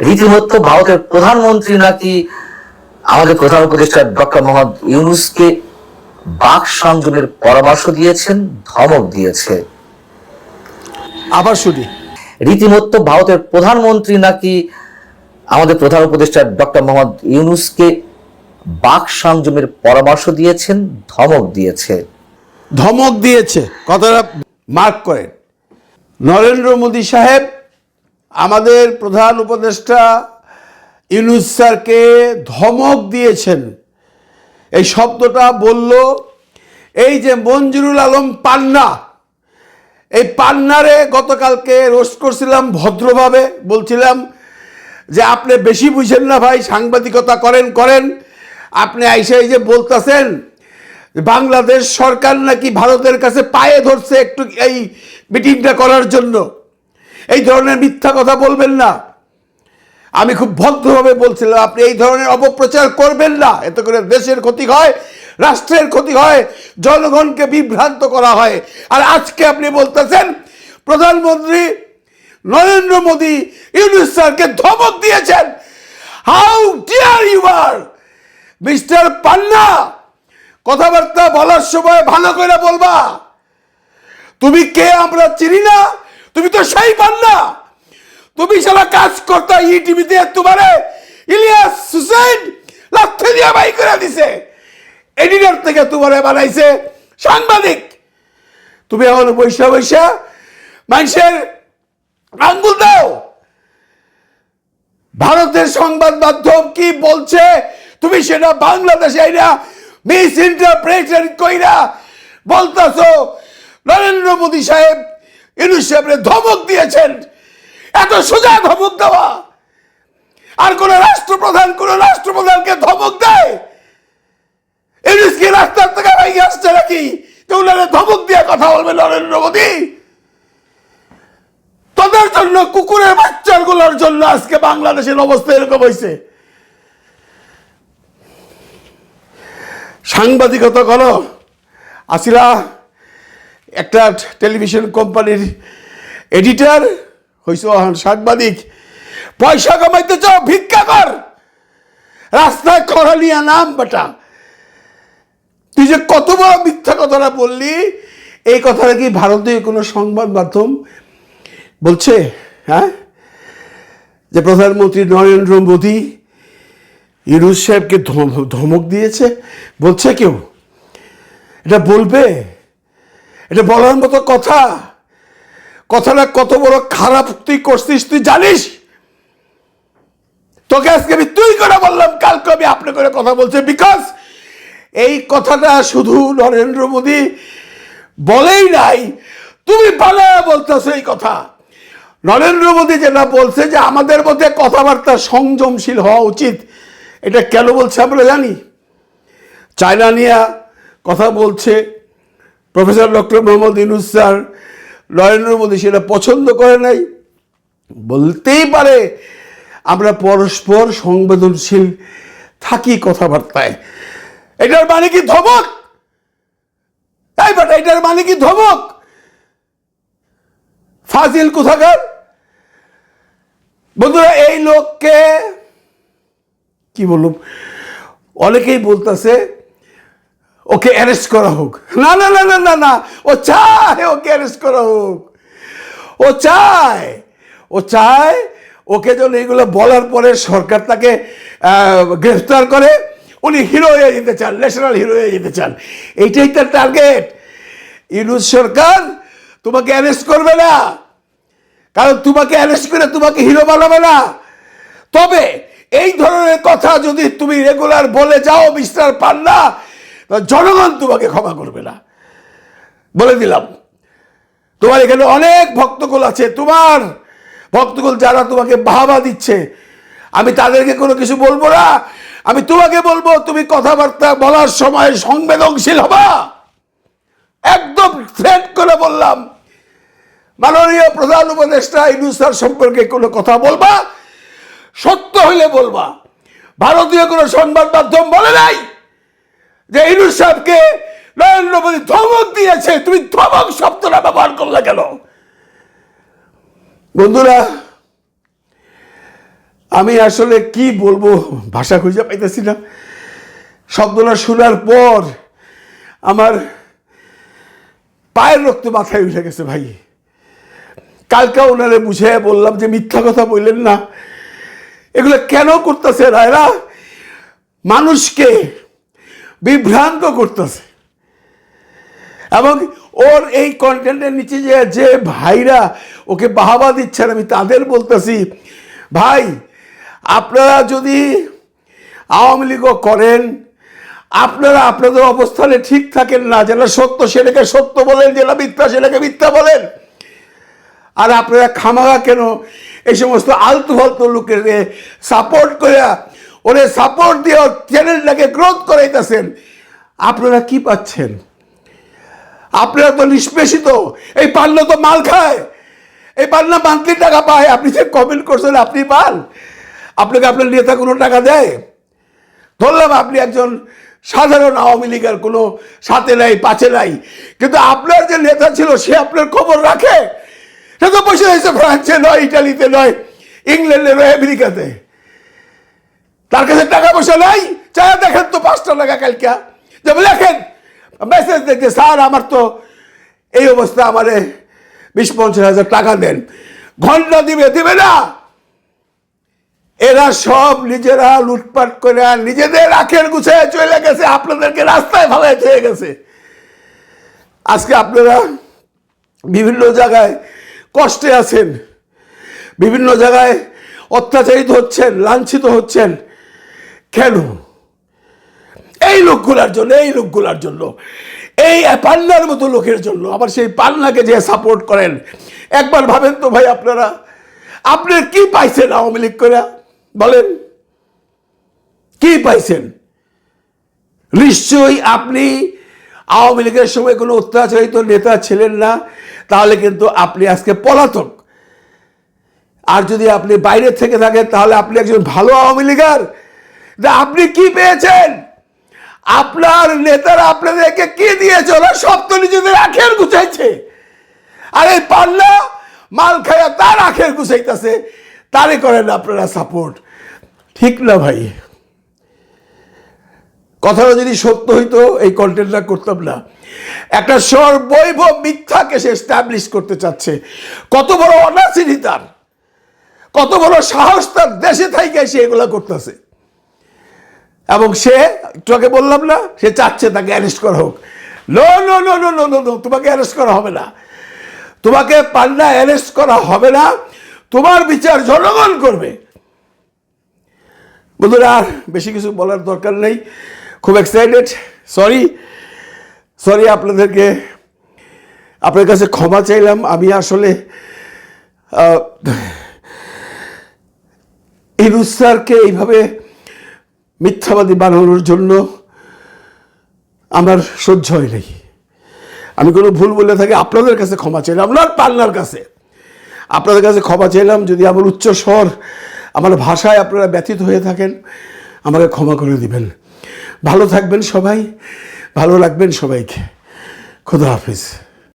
রীতিমতো ভারতের প্রধানমন্ত্রী নাকি আমাদের প্রধান উপদেষ্টা ডক্টর মোহাম্মদ ইউনূসকে বাক সংযমের পরামর্শ দিয়েছেন, ধমক দিয়েছে। আবার শুনি। রীতিমতো ভারতের প্রধানমন্ত্রী নাকি আমাদের প্রধান উপদেষ্টা ডক্টর মোহাম্মদ ইউনূসকে বাক সংযমের পরামর্শ দিয়েছেন, ধমক দিয়েছে। ধমক দিয়েছে, কথাটা মার্ক করেন। নরেন্দ্র মোদী সাহেব আমাদের প্রধান উপদেষ্টা ইউনূস স্যারকে ধমক দিয়েছেন। এই শব্দটা বলল এই যে মঞ্জুরুল আলম পান্না, এই পান্নারে গতকালকে রোস্ট করছিলাম ভদ্রভাবে, বলছিলাম যে আপনি বেশি বুঝেন না ভাই, সাংবাদিকতা করেন। আপনি আইসা এই যে বলতেছেন বাংলাদেশ সরকার নাকি ভারতের কাছে পায়ে ধরছে একটু এই মিটিংটা করার জন্য, এই ধরনের মিথ্যা কথা বলবেন না। আমি খুব ভদ্রভাবে বলছিলাম আপনি এই ধরনের অপপ্রচার করবেন না, এতে করে দেশের ক্ষতি হয়, রাষ্ট্রের ক্ষতি হয়, জনগণকে বিভ্রান্ত করা হয়। আর আজকে আপনি বলতেছেন প্রধানমন্ত্রী নরেন্দ্র মোদী ইউনূস স্যারকে ধমক দিয়েছেন। How dear you are mister Panna, কথাবার্তা বলার সময় ভালো করে বলবা। তুমি কে আমরা চিনি না, তুমি তো সেই পান্না। তুমি সারা কাজ করতা ইটিভিতে, তোমারে ইলিয়াস হুসেন লাথি দিয়ে বাই করে দিছে, এডিটর থেকে তোমারে বানাইছে সাংবাদিক। তুমি এখন বৈশা মানুষের আঙ্গুল দাও। ভারতের সংবাদ মাধ্যম কি বলছে তুমি সেটা বাংলাদেশে আইনা মিস ইন্টারপ্রেটেশন কইরা বলতাছো নরেন্দ্র মোদী সাহেব ইউনূস সাহেবের ধমক দিয়েছেন। এত সোজা ধমক দেওয়া? আর কোন রাষ্ট্রপ্রধানকে ধমক দেয়? ইউনূস কি রাস্তার থেকে ভাইগে আসছে নাকি ধমক দিয়ে কথা বলবে নরেন্দ্র মোদী? তোদের জন্য, কুকুরের বাচ্চার গুলোর জন্য আজকে বাংলাদেশের অবস্থা এরকম হয়েছে। সাংবাদিকতা করো। আসিরা একটা টেলিভিশন কোম্পানির এডিটর হইছ, সাংবাদিক। পয়সা কামাইতে চাও, ভিক্ষা কর, রাস্তায় খরা নিয়ে নাম বেটা। তুই যে কত বড় মিথ্যা কথাটা বললি, এই কথাটা কি ভারতীয় কোনো সংবাদ মাধ্যম বলছে? হ্যাঁ, যে প্রধানমন্ত্রী নরেন্দ্র মোদী ইউনূস সাহেবকে ধমক দিয়েছে বলছে কেউ? এটা বলবে? এটা বলার মতো কথা? কথাটা কত বড় খারাপ তুই করছিস তুই জানিস? তোকে আজকে আমি তুই করে বললাম, কালকে আমি আপনি করে কথা বলছি, বিকজ এই কথাটা শুধু নরেন্দ্র মোদী বলেই নাই, তুমি বানায় বলতেছো এই কথা। নরেন্দ্র মোদী যেটা বলছে যে আমাদের মধ্যে কথাবার্তা সংযমশীল হওয়া উচিত, এটা কেন বলছে আমরা জানি। চায়না নিয়ে কথা বলছে professor doctor Mohammad Yunus sir, Narendra Modi সেটা পছন্দ করে নাই। বলতেই পারে আমরা পরস্পর সংবেদনশীল থাকি কথাবার্তায়। এটার মানে কি ধমক? তাই বাট এটার মানে কি ধমক? ফাজিল কোথাকার। বন্ধুরা, এই লোককে কি বলুন, অনেকেই বলতেছে ওকে অ্যারেস্ট করা হোক। না না না না না না, ও চায় ওকে অ্যারেস্ট করা হোক। ও চায় ওকে যেন এইগুলো বলার পরে সরকার তাকে গ্রেফতার করে, উনি হিরো হয়ে যেতে চান, ন্যাশনাল হিরো হয়ে যেতে চান। এইটাই তার টার্গেট। ইউনূস সরকার তোমাকে অ্যারেস্ট করবে না, কারণ তোমাকে অ্যারেস্ট করে তোমাকে হিরো বানাবে না। তবে এই ধরনের কথা যদি তুমি রেগুলার বলে যাও মিস্টার পান্না, জনগণ তোমাকে ক্ষমা করবে না, বলে দিলাম। তোমার এখানে অনেক ভক্তকুল আছে, তোমার ভক্তকুল যারা তোমাকে বাহাবা দিচ্ছে, আমি তাদেরকে কোনো কিছু বলবো না। আমি তোমাকে বলবো তুমি কথাবার্তা বলার সময় সংবেদনশীল হবা। একদম থ্রেট করে বললাম, মাননীয় প্রধান উপদেষ্টা ইউনূস স্যার সম্পর্কে কোনো কথা বলবা, সত্য হইলে বলবা। ভারতীয় কোনো সংবাদ মাধ্যম বলে নাই যে ইউনূস সাহেবকে নরেন্দ্র মোদী ধমক দিয়েছে। তুমি ধমক শব্দটা ব্যবহার করলে কেন? বন্ধুরা, আমি আসলে কি বলবো, ভাষা খুঁজে পাইতেছি না। শব্দটা শোনার পর আমার পায়ের রক্ত মাথায় উঠে গেছে ভাই। কালকে ওনারে বুঝে বললাম যে মিথ্যা কথা বললেন না, এগুলো কেন করতেছে এরা, মানুষকে বিভ্রান্ত করতেছে। এবং ওর এই কন্টেন্টের নিচে যে ভাইরা ওকে বাহাবা দিচ্ছেন, আমি তাদের বলতেছি, ভাই আপনারা যদি আওয়ামী লীগও করেন, আপনারা আপনাদের অবস্থানে ঠিক থাকেন না। যেটা সত্য সেটাকে সত্য বলেন, যেটা মিথ্যা সেটাকে মিথ্যা বলেন। আর আপনারা খামাগা কেন এই সমস্ত আলতু ফালতু লোকের সাপোর্ট করে, ওরে সাপোর্ট দিয়ে চ্যানেলটাকে গ্রোথ করাইতেছেন? আপনারা কি পাচ্ছেন? আপনারা তো নিষ্পেষিত। এই পান্না তো মাল খায়, এই পান্না মান্থলি টাকা পায়। আপনি যে কমেন্ট করছেন আপনি পান? আপনাকে আপনার নেতা কোনো টাকা দেয়? ধরলাম আপনি একজন সাধারণ আওয়ামী লীগের কোনো সাথে নাই পাচে নাই, কিন্তু আপনার যে নেতা ছিল সে আপনার খবর রাখে? সে তো বসে রয়েছে ফ্রান্সে নয়, ইটালিতে নয়, ইংল্যান্ডে নয়, আমেরিকাতে। তার কাছে টাকা পয়সা নাই? চায় দেখেন তো 5টা টাকা কালকে যেমন লেখেন মেসেজ দেখে, স্যার আমার তো এই অবস্থা, আমারে 20-50 হাজার টাকা দেন। ঘন্টা দিবে না। এরা সব নিজেরা লুটপাট করে নিজেদের আখের গুছায় চলে গেছে, আপনাদেরকে রাস্তায় ফেলায় চলে গেছে। আজকে আপনারা বিভিন্ন জায়গায় কষ্টে আছেন, বিভিন্ন জায়গায় অত্যাচারিত হচ্ছেন, লাঞ্ছিত হচ্ছেন। কেন? এই লোকগুলার জন্য, এই পান্নার মতো লোকের জন্য। আবার সেই পান্নাকে যে সাপোর্ট করেন, একবার ভাবেন তো ভাই, আপনার কি পাইছেন আওয়ামী লীগ করে? বলেন কি পাইছেন? নিশ্চয়ই আপনি আওয়ামী লীগের সময় কোনো অত্যাচারিত নেতা ছিলেন না, তাহলে কিন্তু আপনি আজকে পলাতক। আর যদি আপনি বাইরে থেকে থাকেন তাহলে আপনি একজন ভালো আওয়ামী লীগার। আপনি কি পেয়েছেন? আপনার নেতারা আপনাদেরকে কি দিয়েছে? ওরা সব তো নিজেদের আখের গুছাইছে। আর এই পাল্লা মাল খায়া তার আখের গুছাইতেছে, তারে করেন আপনারা সাপোর্ট। ঠিক না ভাই। কথাটা যদি সত্য হইতো এই কন্টেন্টটা করতাম না। একটা সর্বৈভব মিথ্যাকে সে এস্টাবলিশ করতে চাচ্ছে। কত বড় অনাসিনী তার, কত বড় সাহস তার, দেশে থাইকে সে এগুলা করতেছে। এবং সে একটু আগে বললাম না, সে চাচ্ছে তাকে অ্যারেস্ট করা হোক। No no no no no no no, তোমাকে অ্যারেস্ট করা হবে না, তোমাকে পান্না অ্যারেস্ট করা হবে না, তোমার বিচার জনগণ করবে। বন্ধুরা আর বেশি কিছু বলার দরকার নেই, খুব এক্সাইটেড। সরি আপনাদের কাছে ক্ষমা চাইলাম। আমি আসলে ইউনূস স্যারকে এইভাবে মিথ্যাবাদী বানানোর জন্য আমার সহ্য হয় নাই। আমি কোনো ভুল বলে থাকি আপনাদের কাছে ক্ষমা চাইলাম, আপনার পাল্লার কাছে আপনাদের কাছে ক্ষমা চাইলাম। যদি আমার উচ্চ স্বর, আমার ভাষায় আপনারা ব্যথিত হয়ে থাকেন, আমাকে ক্ষমা করে দিবেন। ভালো থাকবেন সবাই, ভালো রাখবেন সবাইকে। খোদা হাফিজ।